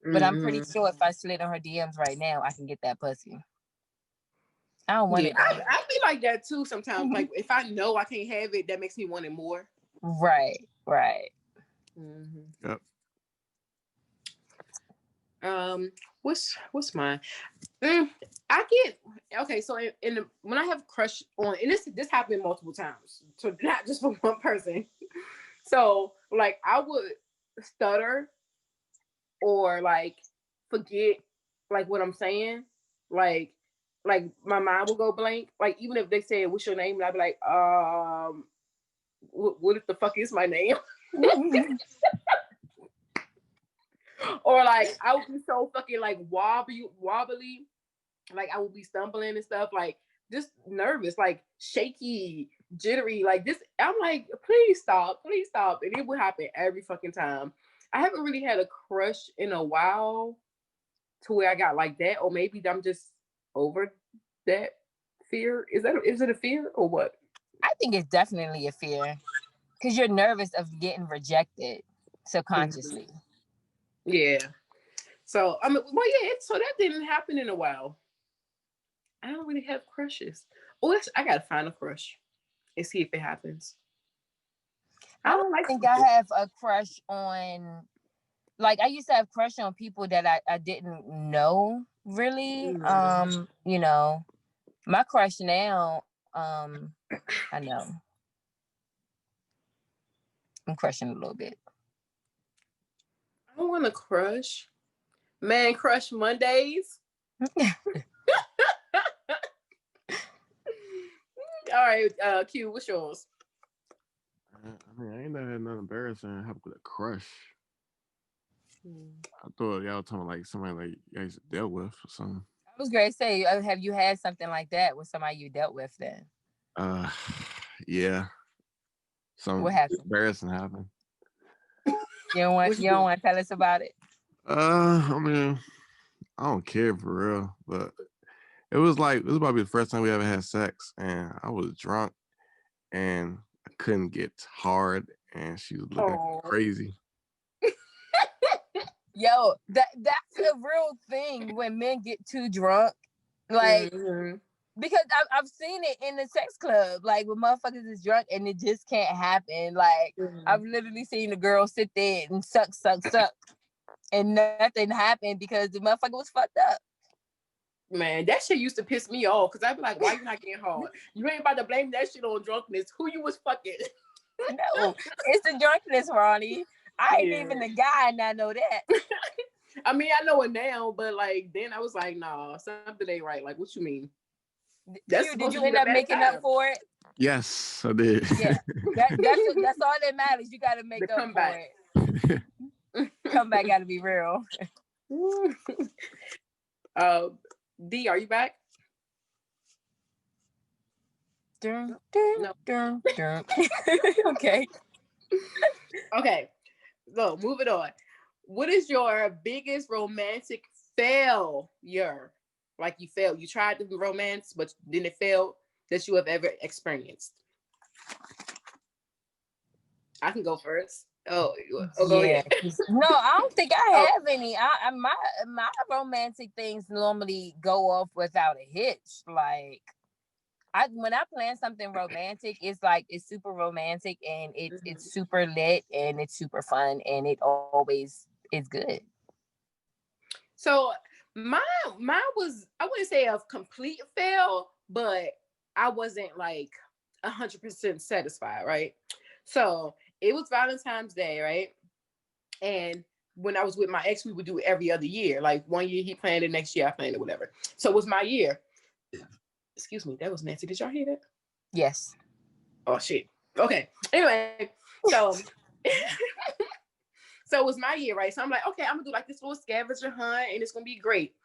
But I'm pretty sure if I slid on her DMs right now, I can get that pussy. I don't want it. I be like that too sometimes. Like, if I know I can't have it, that makes me want it more. Right. Yep. What's mine? I get okay. So when I have crush on, and this happened multiple times, so not just for one person. So like I would stutter or like forget like what I'm saying, like my mind will go blank. Like even if they say what's your name, and I'd be like, what if the fuck is my name? Or like I would be so fucking like wobbly, like I would be stumbling and stuff, like just nervous, like shaky, jittery, like this. I'm like, please stop, and it would happen every fucking time. I haven't really had a crush in a while to where I got like that, or maybe I'm just over that fear. Is it a fear or what? I think it's definitely a fear because you're nervous of getting rejected subconsciously. Yeah. So I mean, well, yeah. So that didn't happen in a while. I don't really have crushes. Oh, I gotta find a crush and see if it happens. I don't think I have a crush on. Like, I used to have crush on people that I didn't know really. My crush now, I know. I'm crushing a little bit. I don't want to crush. Man crush Mondays. All right, Q, what's yours? I mean, I ain't never had nothing embarrassing happen with a crush. I thought y'all talking like somebody like you guys dealt with or something. I was going to say, have you had something like that with somebody you dealt with then? Yeah, What some happened? embarrassing happened. What You you don't do? want to tell us about it? I mean, I don't care for real, but it was probably the first time we ever had sex, and I was drunk, and I couldn't get hard, and she was looking Oh. crazy. Yo, that's a real thing when men get too drunk. Like, Mm-hmm. because I've seen it in the sex club, like when motherfuckers is drunk and it just can't happen. Like, Mm-hmm. I've literally seen the girl sit there and suck, and nothing happened because the motherfucker was fucked up. Man, that shit used to piss me off because I'd be like, why you not getting hard? You ain't about to blame that shit on drunkenness. Who you was fucking? No, it's the drunkenness, Ronnie. I ain't Yeah. even a guy and I know that. I mean, I know it now, but like then I was like, nah, something ain't right. Like, what you mean? That's Q, did supposed to you be end the up best making up time. for it? Yes, I did. Yeah. That's all that matters. You gotta The make up for comeback. it. Comeback gotta be real. uh, D, are you back? Dun, dun, No. dun, dun. Okay. Okay. So moving on. What is your biggest romantic failure? Like you failed. You tried to romance, but then it failed that you have ever experienced. I can go first. Oh, go Yeah. ahead. No, I don't think I Oh, have any. My romantic things normally go off without a hitch. Like, when I plan something romantic, it's like it's super romantic and it's mhm. super lit and it's super fun and it always is good. So mine was, I wouldn't say a complete fail, but I wasn't like 100% satisfied, right? So it was Valentine's Day, right? And when I was with my ex, we would do it every other year. Like one year he planned it, next year I planned it, whatever. So it was my year. Excuse me, that was Nancy. Did y'all hear that? Yes. Oh shit. Okay. Anyway, so so it was my year, right? So I'm like, okay, I'm gonna do like this little scavenger hunt, and it's gonna be great.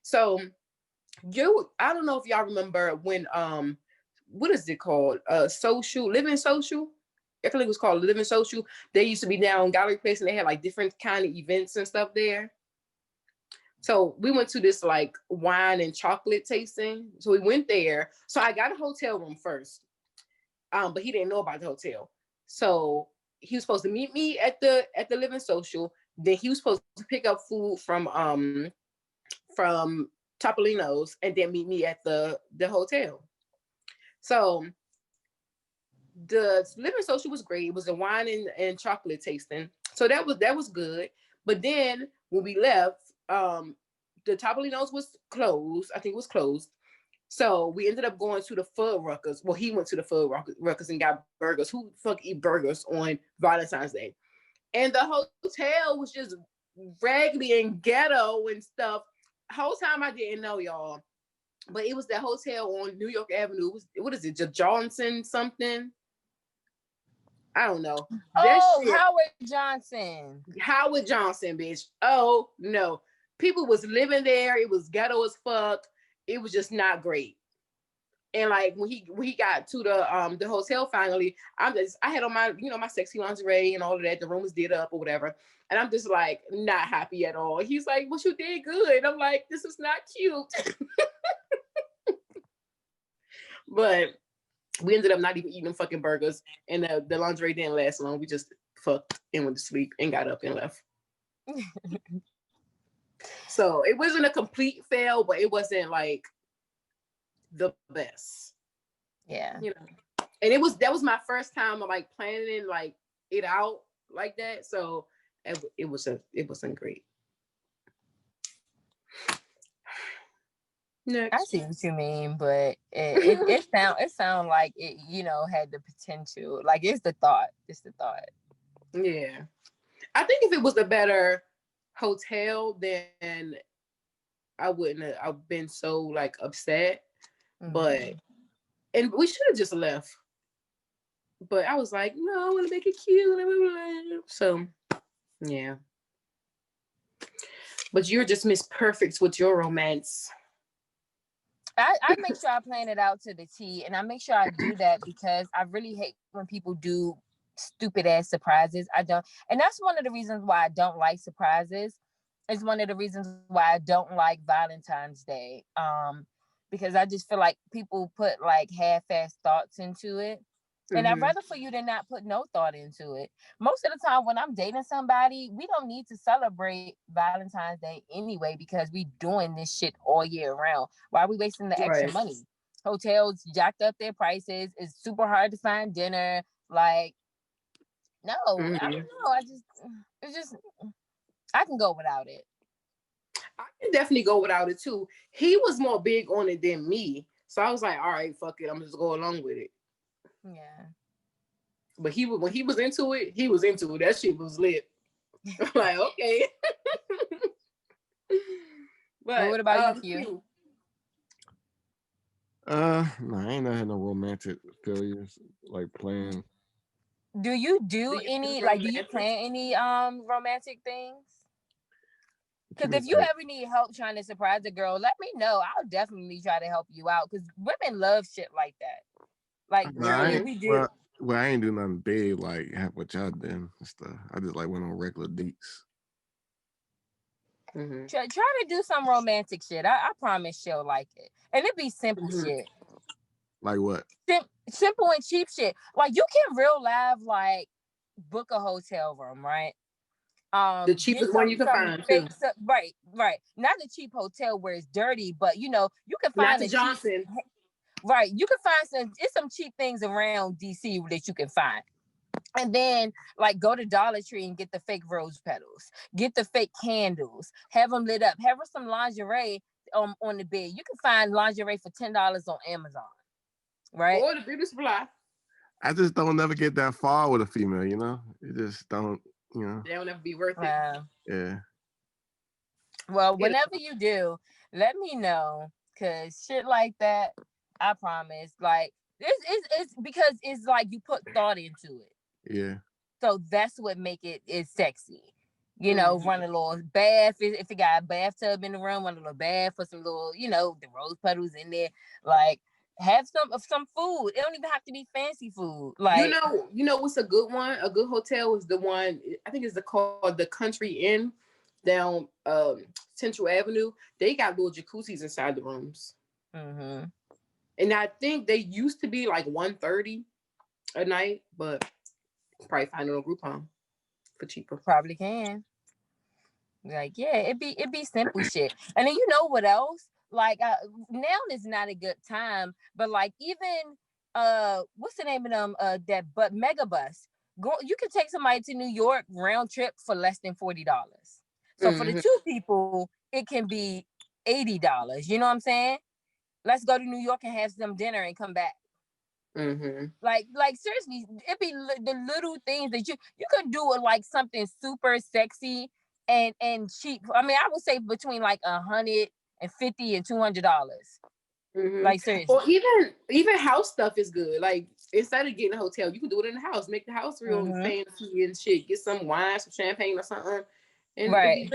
So I don't know if y'all remember when what is it called? Social Living Social. I think it was called Living Social. They used to be down Gallery Place, and they had like different kind of events and stuff there. So we went to this like wine and chocolate tasting. So we went there. So I got a hotel room first, but he didn't know about the hotel. So he was supposed to meet me at the Living Social. Then he was supposed to pick up food from Topolino's and then meet me at the hotel. So the Living Social was great. It was a wine and chocolate tasting. So that was good. But then when we left, the Topolino's was closed. I think it was closed. So we ended up going to the Fudd Ruckers. Well, he went to the Fudd Ruckers and got burgers. Who the fuck eat burgers on Valentine's Day? And the hotel was just raggedy and ghetto and stuff. Whole time I didn't know, y'all. But it was that hotel on New York Avenue. It was, what is it, Johnson something? I don't know. That Oh, shit, Howard Johnson. Howard Johnson, bitch. Oh no. People was living there. It was ghetto as fuck. It was just not great. And like when he got to the hotel finally, I had on my my sexy lingerie and all of that. The room was did up or whatever. And I'm just like not happy at all. He's like, well, you did good. I'm like, this is not cute. But we ended up not even eating them fucking burgers. And the lingerie didn't last long. We just fucked and went to sleep and got up and left. So it wasn't a complete fail, but it wasn't like the best. Yeah. And that was my first time of like planning like it out like that. So it wasn't great. I Next. see what you mean, but it sound like it had the potential. Like it's the thought. It's the thought. Yeah. I think if it was a better hotel, then I wouldn't have I've been so like upset. But and we should have just left. But I was like, no, I want to make it cute. So yeah. But you're just Miss Perfect with your romance. I make sure I plan it out to the T, and I make sure I do that because I really hate when people do stupid ass surprises. I don't, and that's one of the reasons why I don't like surprises. It's one of the reasons why I don't like Valentine's Day. Because I just feel like people put like half-ass thoughts into it. And I'd rather for you to not put no thought into it. Most of the time when I'm dating somebody, we don't need to celebrate Valentine's Day anyway because we doing this shit all year round. Why are we wasting the extra Right. money? Hotels jacked up their prices. It's super hard to find dinner. Like, no, I don't know. It's just, I can go without it. I can definitely go without it too. He was more big on it than me. So I was like, all right, fuck it. I'm just go along with it. Yeah. But when he was into it, he was into it. That shit was lit. I'm like, okay. But what about you? No, I ain't never had no romantic failures like playing. Do you do any like? Do you plan any romantic things? Because if you Like, ever need help trying to surprise a girl, let me know. I'll definitely try to help you out. Because women love shit like that. Like truly, we do. well, I ain't do nothing big like what y'all did and stuff. I just like went on regular dates. Try to do some romantic shit. I promise she'll like it. And it be simple shit. Like what? Simple and cheap shit. Like you can real live like book a hotel room, right? The cheapest one you can find too. Right. Not a cheap hotel where it's dirty, but you know, you can find Not Johnson. Right. You can find some cheap things around DC that you can find. And then like go to Dollar Tree and get the fake rose petals, get the fake candles, have them lit up, have her some lingerie on the bed. You can find lingerie for $10 on Amazon. Right. Or the beauty supply. I just don't never get that far with a female, you know? It just don't, you know. They don't ever be worth it. Yeah. Well, whenever you do, let me know. Cause shit like that, I promise. Like it's because it's like you put thought into it. Yeah. So that's what make it is sexy. You know, run a little bath. If you got a bathtub in the room, run a little bath, put some little, you know, the rose petals in there. Like have some food. It don't even have to be fancy food. Like you know what's a good one? A good hotel is the one, I think it's called the Country Inn down Central Avenue. They got little jacuzzis inside the rooms. And I think they used to be like $130 a night, but probably find it on Groupon for cheaper. Probably can. Like, yeah, it be simple shit. And then you know what else? Like now is not a good time, but like even what's the name of them that Megabus. You can take somebody to New York round trip for less than $40. So for the two people, it can be $80. You know what I'm saying? Let's go to New York and have some dinner and come back. Like seriously, it be the little things that you could do like something super sexy and cheap. I mean, I would say between like $150 and $200. Like seriously. Or even house stuff is good. Like instead of getting a hotel, you can do it in the house. Make the house real fancy and shit. Get some wine, some champagne or something. And right.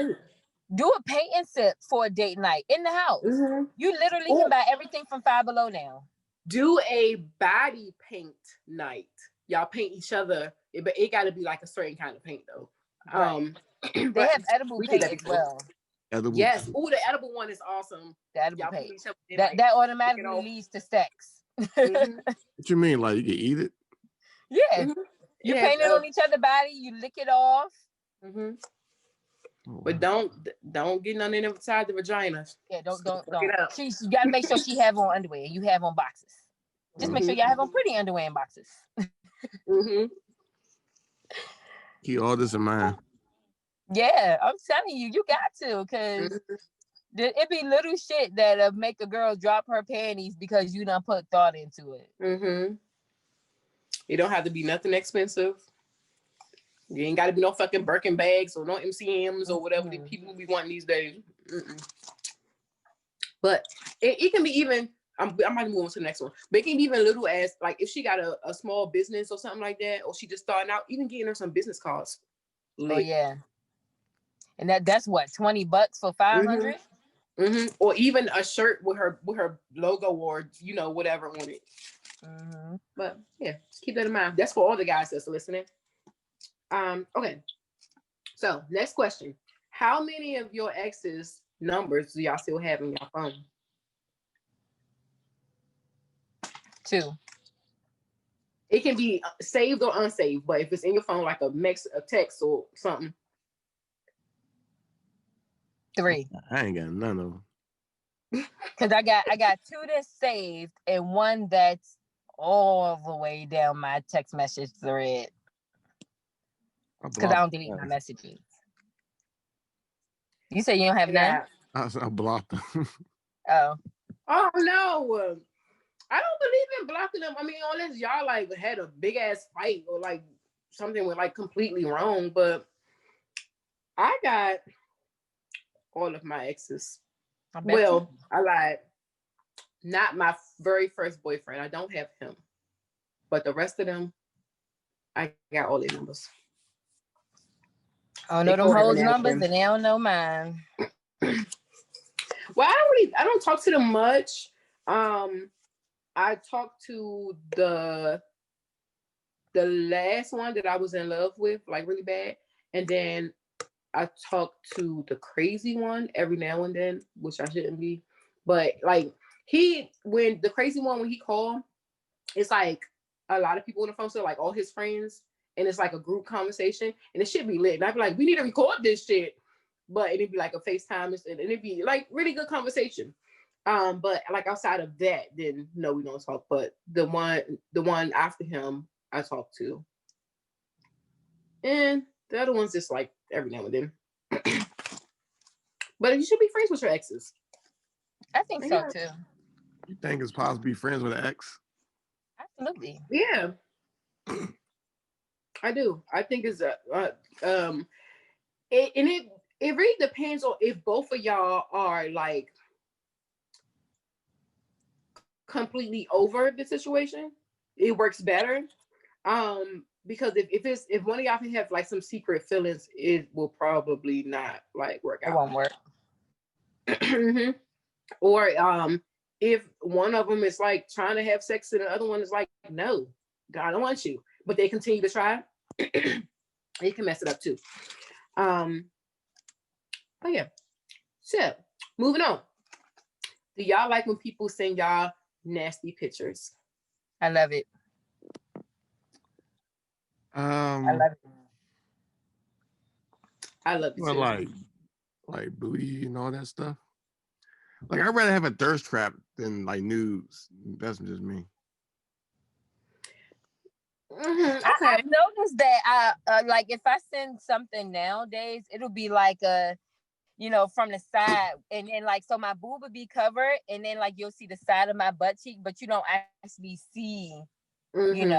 Do a paint and sip for a date night in the house. You literally can buy everything from Five Below now. Do a body paint night. Y'all paint each other, but it got to be like a certain kind of paint though. Right. They have edible paint as well. Yes. Oh, the edible one is awesome. The edible paint. That automatically leads to sex. What you mean? Like you can eat it? Yeah. You paint it on each other's body. You lick it off. But don't get none inside the vagina. Yeah, don't. She got to make sure she have on underwear. You have on boxes. Just make sure y'all have on pretty underwear and boxes. Keep all this in mind. Yeah, I'm telling you, you got to, because it be little shit that'll make a girl drop her panties because you done put thought into it. It don't have to be nothing expensive. You ain't got to be no fucking Birkin bags or no MCMs or whatever the people be wanting these days. But it can be even, I might move on to the next one, but it can be even little as, like, if she got a small business or something like that, or she just starting out, even getting her some business cards. Oh, yeah. And that's what, $20 for 500? Mm-hmm. Or even a shirt with her logo or whatever on it. Mm-hmm. But yeah, just keep that in mind. That's for all the guys that's listening. Okay. So next question: how many of your exes' numbers do y'all still have in your phone? 2. It can be saved or unsaved, but if it's in your phone, like a text or something. 3. I ain't got none of them. Because I got 2 that's saved and 1 that's all the way down my text message thread. Because I don't delete my messages. You say you don't have none? I blocked them. Oh no. I don't believe in blocking them. I mean, unless y'all like had a big ass fight or like something went like completely wrong. But I got all of my exes. I lied. Not my very first boyfriend. I don't have him. But the rest of them, I got all their numbers. I don't know them hoes' numbers and they don't know mine. Well, I don't talk to them much. I talked to the last one that I was in love with, like really bad. And then I talked to the crazy one every now and then, which I shouldn't be. But like when the crazy one, when he called, it's like a lot of people on the phone, so like all his friends, and it's like a group conversation, and it should be lit. And I'd be like, we need to record this shit. But it'd be like a FaceTime, and it'd be like really good conversation. But like outside of that, then no, we don't talk. But the one after him, I talk to, and the other one's just like every now and then. But you should be friends with your exes. I think so too. You think it's possible to be friends with an ex? Absolutely. Yeah, I do. I think it's it really depends on if both of y'all are like completely over the situation. It works better. Because if one of y'all can have like some secret feelings, it will probably not like work out. It won't work. Mm-hmm. Or if one of them is like trying to have sex and the other one is like, no, I don't want you, but they continue to try, it can mess it up too. Oh yeah. So moving on. Do y'all like when people send y'all nasty pictures? I love it. I love it. I love it too. Like booty and all that stuff. Like I'd rather have a thirst trap than like nudes. That's just me. Mm-hmm. Okay. I've noticed that like if I send something nowadays, it'll be like from the side, and then like so my boob would be covered, and then like you'll see the side of my butt cheek, but you don't actually see, Mm-hmm.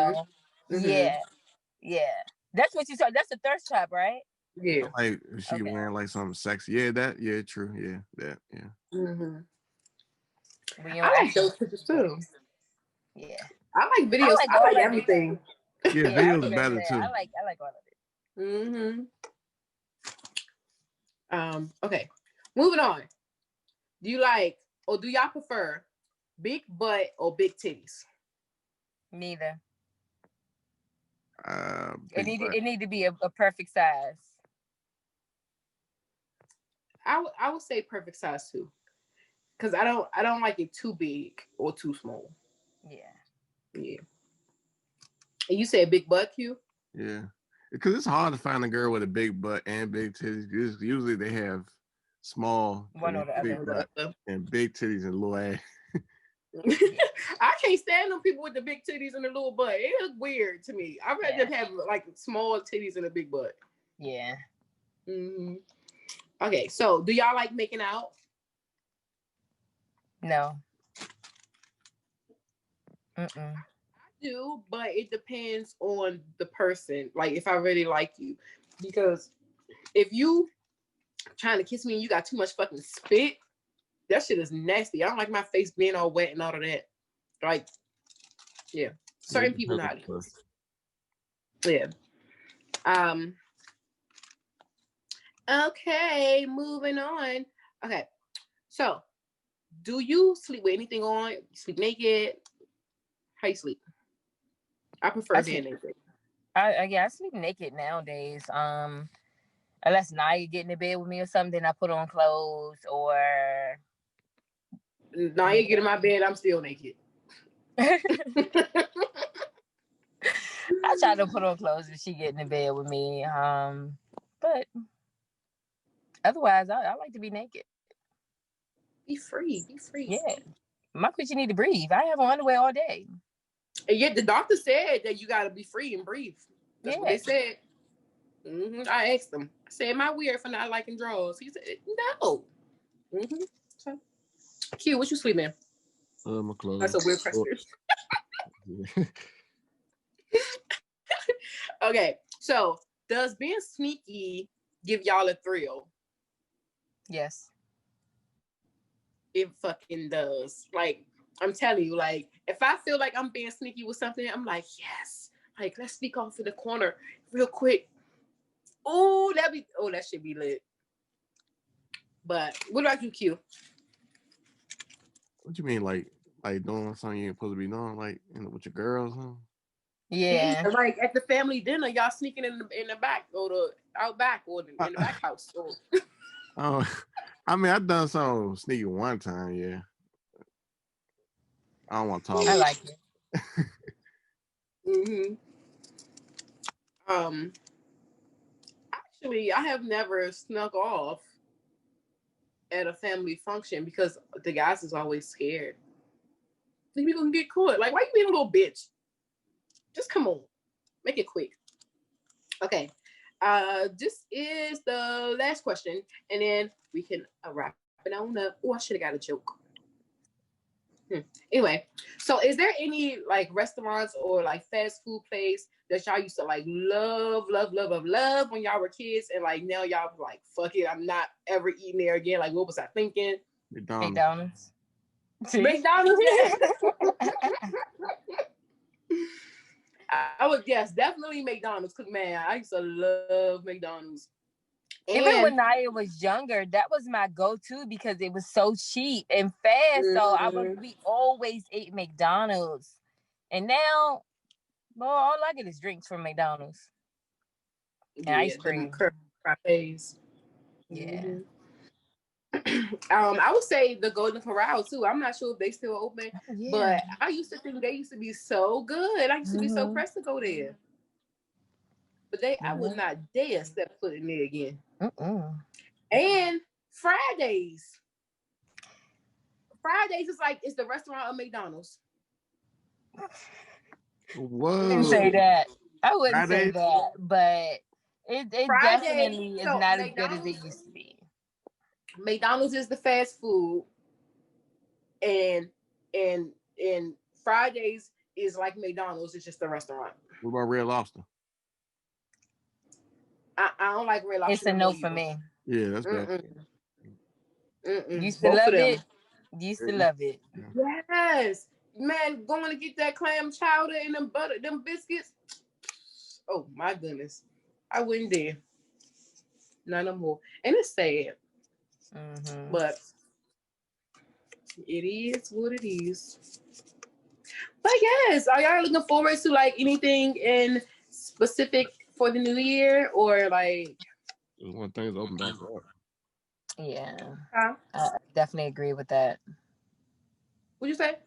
yeah. That's what you saw. That's a thirst trap, right? Yeah. Like she wearing like something sexy. Yeah, true. Yeah. Mm-hmm. I like those pictures too. Yeah. I like videos. I like everything. Yeah, videos are better too. I like all of it. Mm-hmm. Okay. Moving on. Do you like, or do y'all prefer big butt or big titties? Neither. It need to be a perfect size. I would say perfect size too, because I don't like it too big or too small. Yeah. And you said big butt, Q? Yeah, because it's hard to find a girl with a big butt and big titties. Usually they have small one or the big other, butt and big titties and little ass. I can't stand them people with the big titties and the little butt. It looks weird to me. I'd rather have like small titties and a big butt. Yeah. Mm-hmm. Okay, so do y'all like making out? No. I do, but it depends on the person. Like if I really like you, because if you trying to kiss me and you got too much fucking spit, that shit is nasty. I don't like my face being all wet and all of that. Like, yeah, certain people know how to kiss. Yeah. Okay, moving on. Okay, So, do you sleep with anything on? You sleep naked? How you sleep? I prefer being naked. I sleep naked nowadays. Unless Naya get in the bed with me or something, then I put on clothes or. Naya get in my bed, I'm still naked. I try to put on clothes if she get in the bed with me. But otherwise, I like to be naked. Be free. Be free. Yeah. My coochie need to breathe. I have on underwear all day. And yet the doctor said that you got to be free and breathe. That's what they said. I asked him. I said, am I weird for not liking drawers? He said, no. So, Q, what you sleep in? My clothes. That's a weird question. Okay, so does being sneaky give y'all a thrill? Yes. It fucking does. Like, I'm telling you, like, if I feel like I'm being sneaky with something, I'm like, yes. Like, let's sneak off in the corner real quick. Oh, that should be lit. But what about you, Q? What you mean, like doing something you ain't supposed to be doing, like with your girls? Huh? Yeah. Like at the family dinner, y'all sneaking in the back or the out back or in the back house. Oh, I mean, I've done some sneaky one time. Yeah. I don't want to talk about I like it. Actually, I have never snuck off at a family function because the guys is always scared. Like, we gonna get caught. Like, why you being a little bitch? Just come on. Make it quick. Okay. This is the last question, and then we can wrap it on up. Oh, I should have got a joke. Anyway, so is there any like restaurants or like fast food place that y'all used to like love when y'all were kids, and like now y'all like, fuck it, I'm not ever eating there again? Like, what was I thinking? McDonald's. McDonald's. I would guess definitely McDonald's, because man, I used to love McDonald's. Even when Naya was younger, that was my go-to because it was so cheap and fast. So we always ate McDonald's. And now, well, all I get is drinks from McDonald's. And ice cream. Frappes. Yeah. I would say the Golden Corral too. I'm not sure if they still open, but I used to think they used to be so good. I used to be so pressed to go there. But I would not dare step foot in there again. And Fridays is like, it's the restaurant of McDonald's. Whoa. I wouldn't say that. But it definitely is not as good as it used to be. McDonald's is the fast food, and Fridays is like McDonald's. It's just a restaurant. What about Red Lobster? I don't like Red Lobster. It's a no for me. Yeah, that's bad. Used to love it. Used to love it. Yes, man, going to get that clam chowder and them biscuits. Oh my goodness, I wouldn't dare. Not no more. And it's sad, but it is what it is. But yes, are y'all looking forward to like anything in specific for the new year, or like when things open back up? Yeah, I definitely agree with that. What'd you say?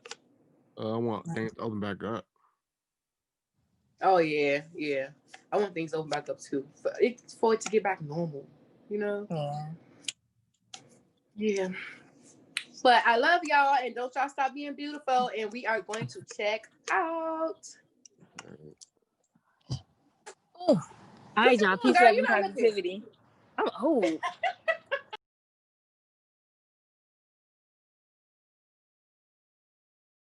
I want things to open back up. Oh yeah. I want things to open back up too. For it to get back normal, you know? Yeah. But I love y'all, and don't y'all stop being beautiful. And we are going to check out. All right, y'all. Peace, love, and positivity. I'm old.